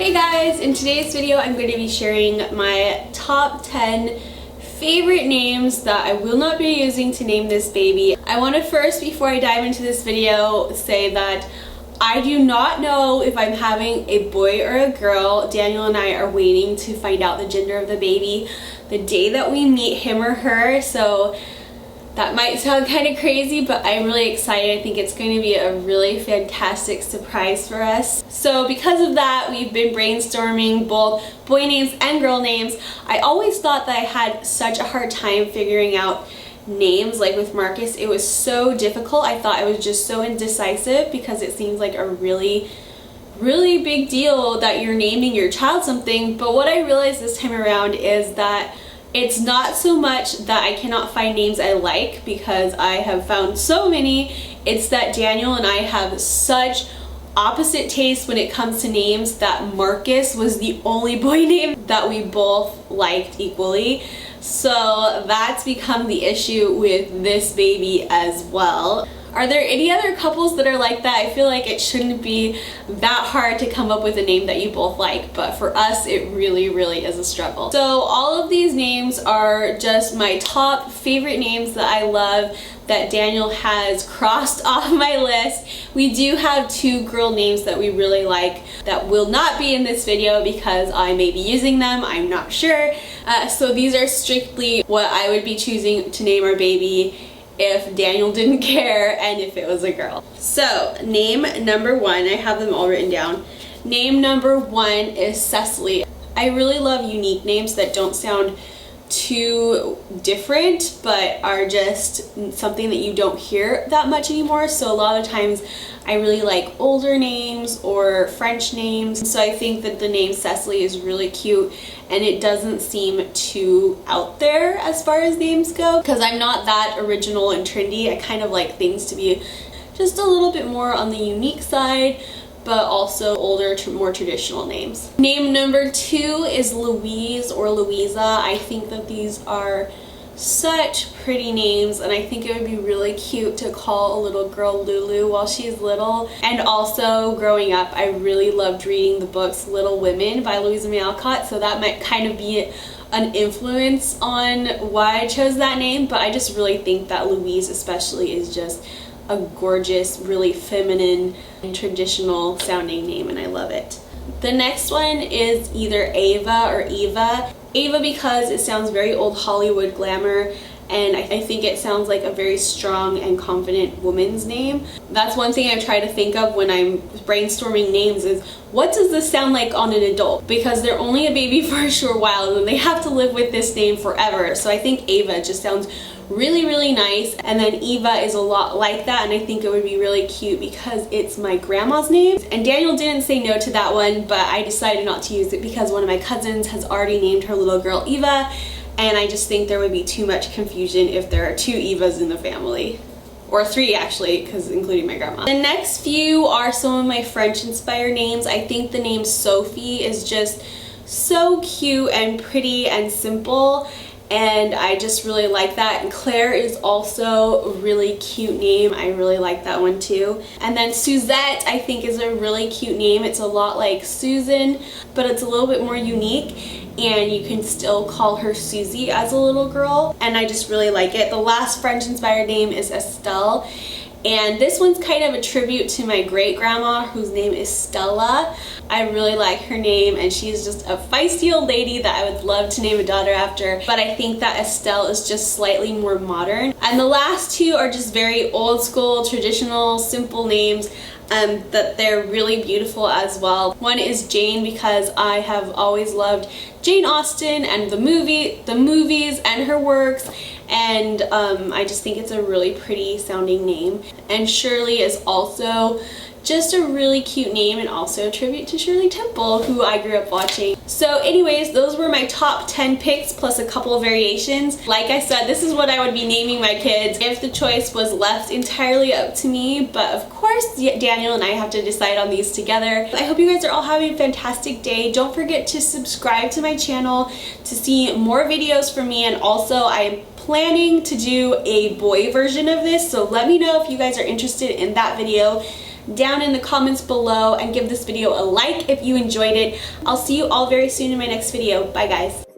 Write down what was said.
Hey guys, in today's video I'm going to be sharing my top 10 favorite names that I will not be using to name this baby. I want to first, before I dive into this video, say that I do not know if I'm having a boy or a girl. Daniel and I are waiting to find out the gender of the baby the day that we meet him or her, so that might sound kind of crazy, but I'm really excited. I think it's going to be a really fantastic surprise for us. So because of that, we've been brainstorming both boy names and girl names. I always thought that I had such a hard time figuring out names. Like with Marcus, it was so difficult. I thought I was just so indecisive because it seems like a really big deal that you're naming your child something. But what I realized this time around is that it's not so much that I cannot find names I like, because I have found so many. It's that Daniel and I have such opposite tastes when it comes to names that Marcus was the only boy name that we both liked equally. So that's become the issue with this baby as well. Are there any other couples that are like that? I feel like it shouldn't be that hard to come up with a name that you both like, but for us it really is a struggle. So all of these names are just my top favorite names that I love that Daniel has crossed off my list. We do have two girl names that we really like that will not be in this video because I may be using them, I'm not sure. So these are strictly what I would be choosing to name our baby if Daniel didn't care and if it was a girl. So name number one, I have them all written down. Name number one is Cecily. I really love unique names that don't sound too different but are just something that you don't hear that much anymore. So a lot of times I really like older names or French names. So I think that the name Cecily is really cute and it doesn't seem too out there as far as names go, because I'm not that original and trendy. I kind of like things to be just a little bit more on the unique side, but also older, more traditional names. Name number two is Louise or Louisa. I think that these are such pretty names, and I think it would be really cute to call a little girl Lulu while she's little. And also, growing up, I really loved reading the books Little Women by Louisa May Alcott, so that might kind of be an influence on why I chose that name, but I just really think that Louise especially is just a gorgeous, really feminine and traditional sounding name, and I love it. The next one is either Ava or Eva. Ava because it sounds very old Hollywood glamour, and I think it sounds like a very strong and confident woman's name. That's one thing I try to think of when I'm brainstorming names is, what does this sound like on an adult? Because they're only a baby for a short while and they have to live with this name forever. So I think Ava just sounds really nice, and then Eva is a lot like that, and I think it would be really cute because it's my grandma's name. And Daniel didn't say no to that one, but I decided not to use it because one of my cousins has already named her little girl Eva, and I just think there would be too much confusion if there are two Evas in the family. Or three actually, because including my grandma. The next few are some of my French inspired names. I think the name Sophie is just so cute and pretty and simple, and I just really like that. And Claire is also a really cute name. I really like that one too. And then Suzette I think is a really cute name. It's a lot like Susan, but it's a little bit more unique, and you can still call her Susie as a little girl, and I just really like it. The last French inspired name is Estelle, and this one's kind of a tribute to my great grandma whose name is Stella. I really like her name, and she's just a feisty old lady that I would love to name a daughter after, but I think that Estelle is just slightly more modern. And the last two are just very old school, traditional, simple names that they're really beautiful as well. One is Jane because I have always loved Jane Austen and the movies and her works, and I just think it's a really pretty sounding name. And Shirley is also just a really cute name, and also a tribute to Shirley Temple, who I grew up watching. So anyways, those were my top 10 picks plus a couple of variations. Like I said, this is what I would be naming my kids if the choice was left entirely up to me, but of course Daniel and I have to decide on these together. I hope you guys are all having a fantastic day. Don't forget to subscribe to my channel to see more videos from me, and also I'm planning to do a boy version of this, so let me know if you guys are interested in that video down in the comments below and give this video a like if you enjoyed it. I'll see you all very soon in my next video. Bye guys.